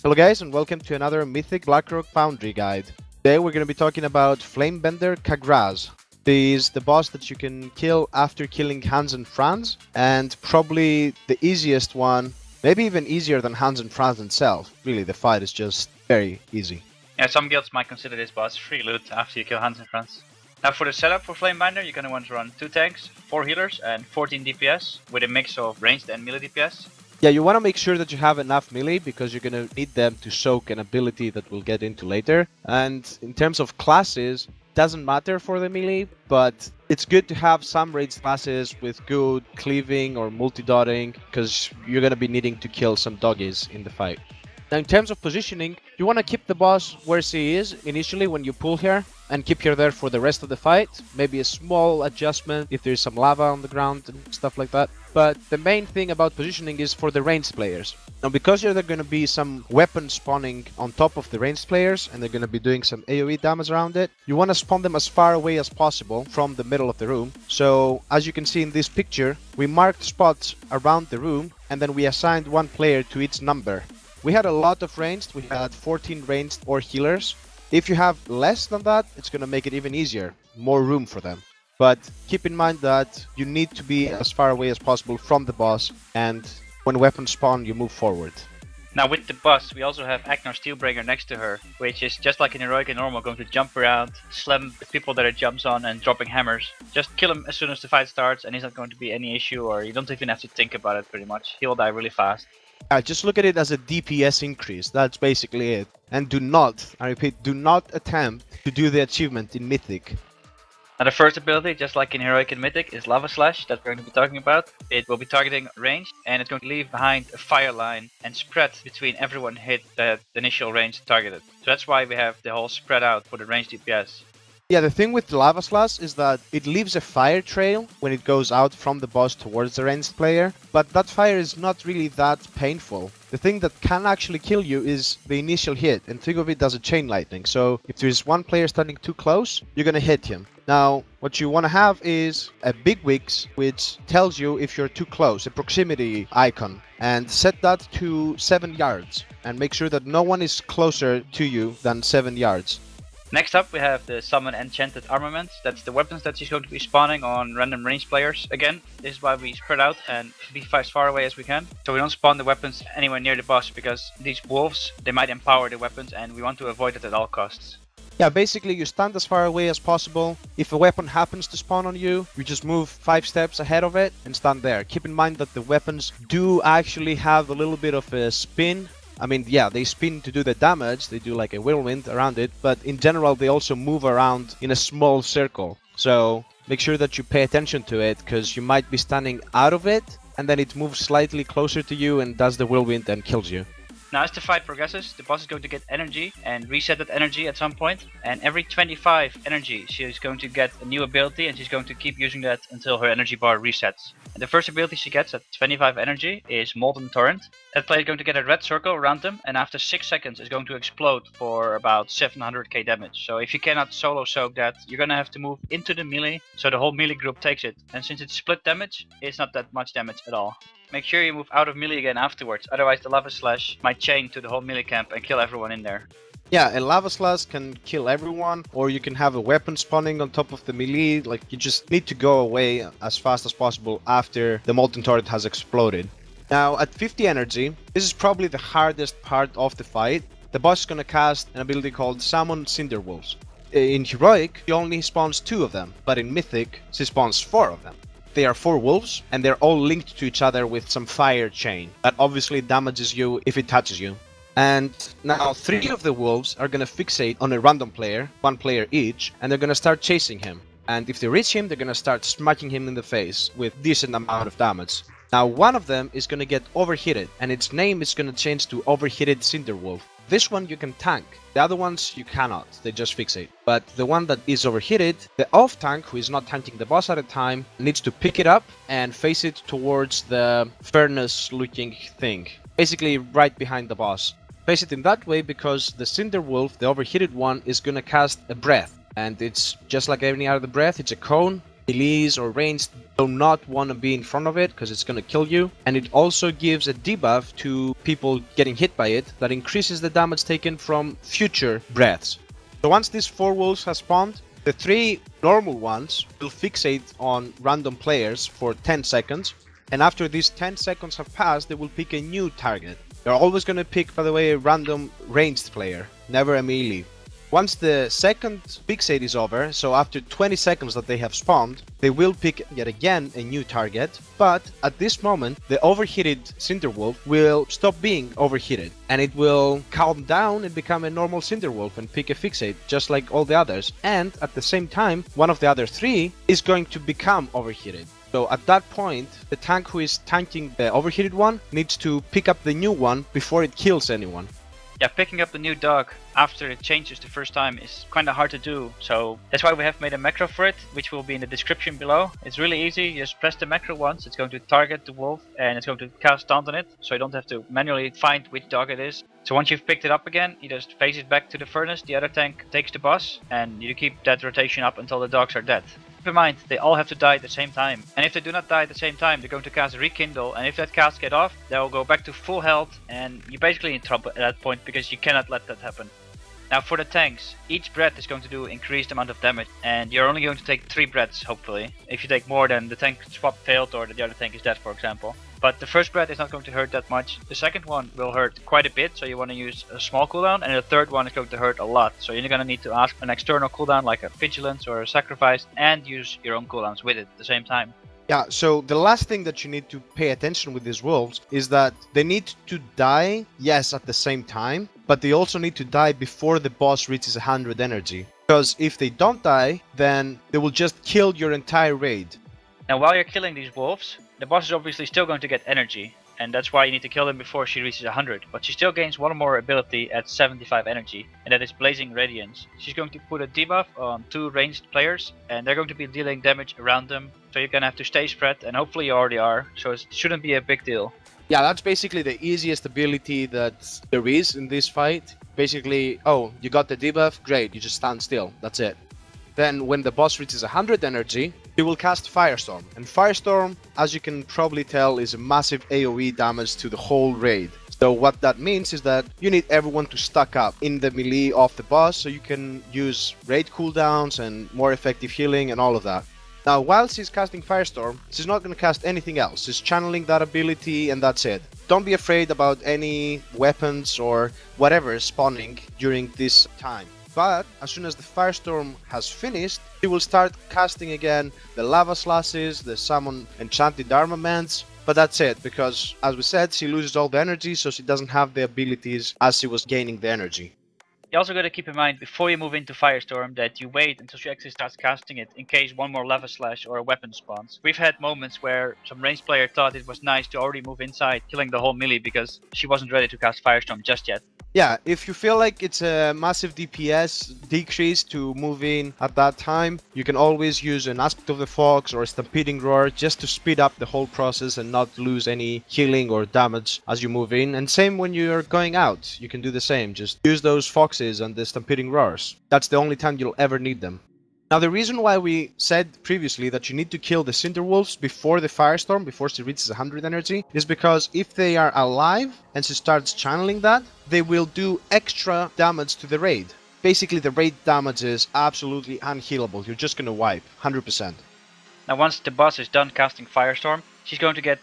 Hello guys and welcome to another Mythic Blackrock Foundry guide. Today we're going to be talking about Flamebender Kagraz. This is the boss that you can kill after killing Hans and Franz, and probably the easiest one, maybe even easier than Hans and Franz themselves. Really, the fight is just very easy. Yeah, some guilds might consider this boss free loot after you kill Hans and Franz. Now for the setup for Flamebender, you're going to want to run 2 tanks, 4 healers and 14 DPS with a mix of ranged and melee DPS. Yeah, you want to make sure that you have enough melee because you're going to need them to soak an ability that we'll get into later. And in terms of classes, doesn't matter for the melee, but it's good to have some ranged classes with good cleaving or multi-dotting because you're going to be needing to kill some doggies in the fight. Now in terms of positioning, you want to keep the boss where she is initially when you pull her and keep her there for the rest of the fight. Maybe a small adjustment if there's some lava on the ground and stuff like that. But the main thing about positioning is for the ranged players. Now because there are going to be some weapons spawning on top of the ranged players and they're going to be doing some AoE damage around it, you want to spawn them as far away as possible from the middle of the room. So as you can see in this picture, we marked spots around the room and then we assigned one player to each number. We had a lot of ranged, we had 14 ranged or healers. If you have less than that, it's going to make it even easier, more room for them. But keep in mind that you need to be as far away as possible from the boss, and when weapons spawn, you move forward. Now with the boss, we also have Agnar Steelbringer next to her, which is just like in Heroic and Normal, going to jump around, slam the people that it jumps on and dropping hammers. Just kill him as soon as the fight starts and he's not going to be any issue, or you don't even have to think about it pretty much. He will die really fast. Just look at it as a DPS increase, that's basically it. And do not, I repeat, do not attempt to do the achievement in Mythic. Now the first ability, just like in Heroic and Mythic, is Lava Slash that we're going to be talking about. It will be targeting range and it's going to leave behind a fire line and spread between everyone hit the initial range targeted. So that's why we have the whole spread out for the range DPS. Yeah, the thing with the Lava Slash is that it leaves a fire trail when it goes out from the boss towards the ranged player, but that fire is not really that painful. The thing that can actually kill you is the initial hit, and think of it as a chain lightning. So if there's one player standing too close, you're gonna hit him. Now, what you want to have is a big wix, which tells you if you're too close, a proximity icon, and set that to 7 yards, and make sure that no one is closer to you than 7 yards. Next up we have the Summon Enchanted Armament. That's the weapons that she's going to be spawning on random range players. Again, this is why we spread out and be as far away as we can. So we don't spawn the weapons anywhere near the boss because these wolves, they might empower the weapons and we want to avoid it at all costs. Yeah, basically you stand as far away as possible. If a weapon happens to spawn on you, you just move 5 steps ahead of it and stand there. Keep in mind that the weapons do actually have a little bit of a spin. I mean, yeah, they spin to do the damage, they do like a whirlwind around it, but in general they also move around in a small circle. So make sure that you pay attention to it, because you might be standing out of it, and then it moves slightly closer to you and does the whirlwind and kills you. Now as the fight progresses, the boss is going to get energy and reset that energy at some point, and every 25 energy she's going to get a new ability and she's going to keep using that until her energy bar resets. And the first ability she gets at 25 energy is Molten Torrent. That player is going to get a red circle around them and after 6 seconds is going to explode for about 700k damage. So if you cannot solo soak that, you're gonna have to move into the melee so the whole melee group takes it. And since it's split damage, it's not that much damage at all. Make sure you move out of melee again afterwards, otherwise the Lava Slash might chain to the whole melee camp and kill everyone in there. Yeah, a Lava Slash can kill everyone, or you can have a weapon spawning on top of the melee. Like, you just need to go away as fast as possible after the Molten Turret has exploded. Now, at 50 energy, this is probably the hardest part of the fight. The boss is gonna cast an ability called Summon Cinderwolves. In Heroic, he only spawns 2 of them, but in Mythic, she spawns 4 of them. They are 4 wolves, and they're all linked to each other with some fire chain that obviously damages you if it touches you. And now 3 of the wolves are gonna fixate on a random player, 1 player each, and they're gonna start chasing him. And if they reach him, they're gonna start smacking him in the face with decent amount of damage. Now one of them is gonna get overheated, and its name is gonna change to Overheated Cinderwolf. This one you can tank, the other ones you cannot, they just fixate. But the one that is overheated, the off tank, who is not tanking the boss at a time, needs to pick it up and face it towards the furnace looking thing. Basically right behind the boss. Face it in that way because the Cinderwolf, the overheated one, is gonna cast a breath. And it's just like any other breath, it's a cone. melees or ranged do not want to be in front of it because it's going to kill you. And it also gives a debuff to people getting hit by it that increases the damage taken from future breaths. So once these 4 wolves have spawned, the 3 normal ones will fixate on random players for 10 seconds. And after these 10 seconds have passed, they will pick a new target. They're always going to pick, by the way, a random ranged player, never a melee. Once the second fixate is over, so after 20 seconds that they have spawned, they will pick yet again a new target, but at this moment the overheated Cinderwolf will stop being overheated and it will calm down and become a normal Cinderwolf and pick a fixate just like all the others, and at the same time one of the other 3 is going to become overheated. So at that point, the tank who is tanking the overheated one needs to pick up the new one before it kills anyone. Yeah, picking up the new dog after it changes the first time is kinda hard to do, so that's why we have made a macro for it, which will be in the description below. It's really easy, you just press the macro once, it's going to target the wolf and it's going to cast taunt on it, so you don't have to manually find which dog it is. So once you've picked it up again, you just phase it back to the furnace, the other tank takes the boss, and you keep that rotation up until the dogs are dead. Keep in mind, they all have to die at the same time. And if they do not die at the same time, they're going to cast Rekindle, and if that cast get off, they'll go back to full health, and you're basically in trouble at that point because you cannot let that happen. Now for the tanks, each breath is going to do increased amount of damage, and you're only going to take 3 breaths, hopefully. If you take more, then the tank swap failed or the other tank is dead, for example. But the first breath is not going to hurt that much. The second one will hurt quite a bit, so you want to use a small cooldown, and the third one is going to hurt a lot. So you're going to need to ask an external cooldown like a Vigilance or a Sacrifice, and use your own cooldowns with it at the same time. Yeah, so the last thing that you need to pay attention with these wolves is that they need to die, yes, at the same time, but they also need to die before the boss reaches 100 energy. Because if they don't die, then they will just kill your entire raid. Now while you're killing these wolves, the boss is obviously still going to get energy, and that's why you need to kill them before she reaches 100, but she still gains one more ability at 75 energy, and that is Blazing Radiance. She's going to put a debuff on 2 ranged players, and they're going to be dealing damage around them, so you're gonna have to stay spread, and hopefully you already are, so it shouldn't be a big deal. Yeah, that's basically the easiest ability that there is in this fight. Basically, oh, you got the debuff, great, you just stand still, that's it. Then when the boss reaches 100 energy, he will cast Firestorm. And Firestorm, as you can probably tell, is a massive AoE damage to the whole raid. So what that means is that you need everyone to stack up in the melee of the boss so you can use raid cooldowns and more effective healing and all of that. Now, while she's casting Firestorm, she's not going to cast anything else. She's channeling that ability and that's it. Don't be afraid about any weapons or whatever spawning during this time. But as soon as the Firestorm has finished, she will start casting again the Lava Slashes, the Summon Enchanted Armaments, but that's it, because as we said, she loses all the energy, so she doesn't have the abilities as she was gaining the energy. You also got to keep in mind before you move into Firestorm that you wait until she actually starts casting it in case one more Lava Slash or a weapon spawns. We've had moments where some ranged player thought it was nice to already move inside, killing the whole melee because she wasn't ready to cast Firestorm just yet. Yeah, if you feel like it's a massive DPS decrease to move in at that time, you can always use an Aspect of the Fox or a Stampeding Roar just to speed up the whole process and not lose any healing or damage as you move in. And same when you're going out, you can do the same. Just use those Foxes and the Stampeding Roars. That's the only time you'll ever need them. Now, the reason why we said previously that you need to kill the Cinderwolves before the Firestorm, before she reaches 100 energy, is because if they are alive and she starts channeling that, they will do extra damage to the raid. Basically, the raid damage is absolutely unhealable. You're just gonna wipe, 100%. Now, once the boss is done casting Firestorm, she's going to get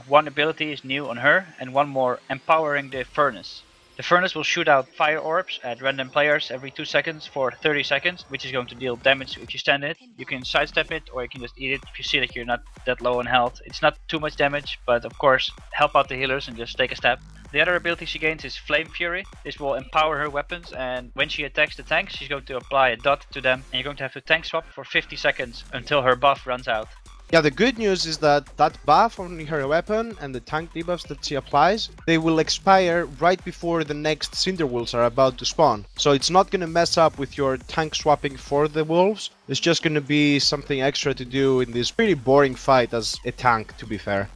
one ability is new on her, and one more, Empowering the Furnace. The furnace will shoot out fire orbs at random players every 2 seconds for 30 seconds, which is going to deal damage if you stand in it. You can sidestep it or you can just eat it if you see that you're not that low on health. It's not too much damage, but of course help out the healers and just take a step. The other ability she gains is Flame Fury. This will empower her weapons, and when she attacks the tanks, she's going to apply a dot to them, and you're going to have to tank swap for 50 seconds until her buff runs out. Yeah, the good news is that buff on her weapon and the tank debuffs that she applies, they will expire right before the next Cinderwolves are about to spawn. So it's not going to mess up with your tank swapping for the wolves. It's just going to be something extra to do in this pretty boring fight as a tank, to be fair.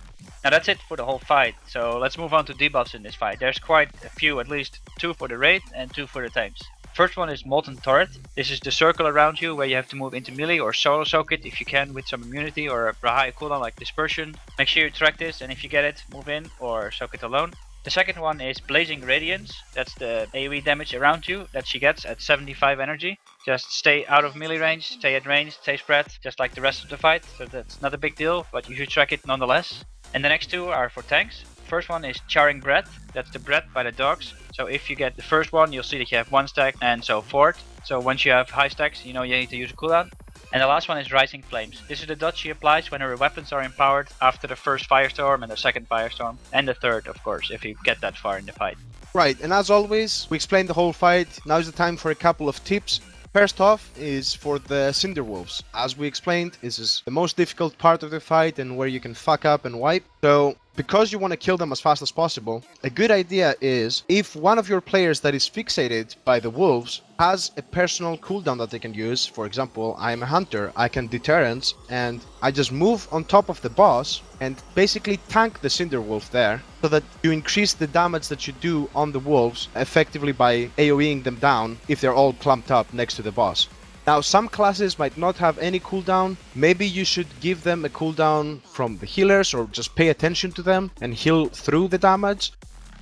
Now that's it for the whole fight, so let's move on to debuffs in this fight. There's quite a few, at least 2 for the raid and 2 for the tanks. First one is Molten Turret. This is the circle around you where you have to move into melee or solo soak it if you can with some immunity or a high cooldown like Dispersion. Make sure you track this, and if you get it, move in or soak it alone. The second one is Blazing Radiance. That's the AoE damage around you that she gets at 75 energy. Just stay out of melee range, stay at range, stay spread, just like the rest of the fight. So that's not a big deal, but you should track it nonetheless. And the next two are for tanks. First one is Charring Breath. That's the breath by the dogs. So if you get the first one, you'll see that you have 1 stack and so forth. So once you have high stacks, you know you need to use a cooldown. And the last one is Rising Flames. This is the dot she applies when her weapons are empowered after the first Firestorm and the second Firestorm. And the third, of course, if you get that far in the fight. Right, and as always, we explained the whole fight. Now is the time for a couple of tips. First off is for the Cinder Wolves. As we explained, this is the most difficult part of the fight and where you can fuck up and wipe. So, because you want to kill them as fast as possible, a good idea is if one of your players that is fixated by the wolves has a personal cooldown that they can use. For example, I'm a hunter, I can deterrence, and I just move on top of the boss and basically tank the Cinder Wolf there, so that you increase the damage that you do on the wolves effectively by AoEing them down if they're all clumped up next to the boss. Now, some classes might not have any cooldown. Maybe you should give them a cooldown from the healers, or just pay attention to them and heal through the damage.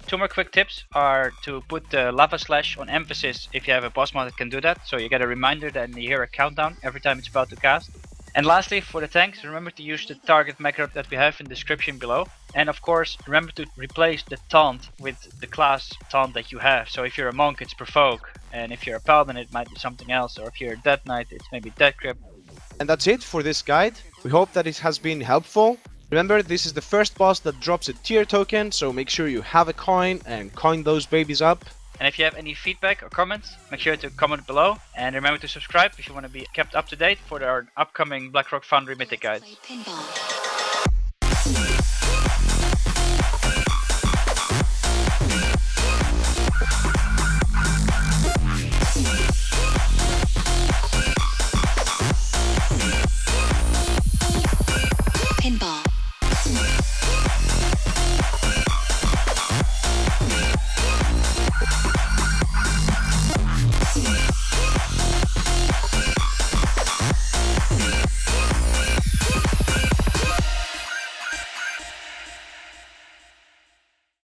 Two more quick tips are to put the Lava Slash on emphasis if you have a boss mod that can do that. So you get a reminder that you hear a countdown every time it's about to cast. And lastly, for the tanks, remember to use the target macro that we have in the description below. And of course, remember to replace the taunt with the class taunt that you have. So if you're a monk, it's Provoke. And if you're a paladin, it might be something else. Or if you're a death knight, it's maybe Death Grip. And that's it for this guide. We hope that it has been helpful. Remember, this is the first boss that drops a tier token, so make sure you have a coin and coin those babies up. And if you have any feedback or comments, make sure to comment below. And remember to subscribe if you want to be kept up to date for our upcoming BlackRock Foundry Mythic guides.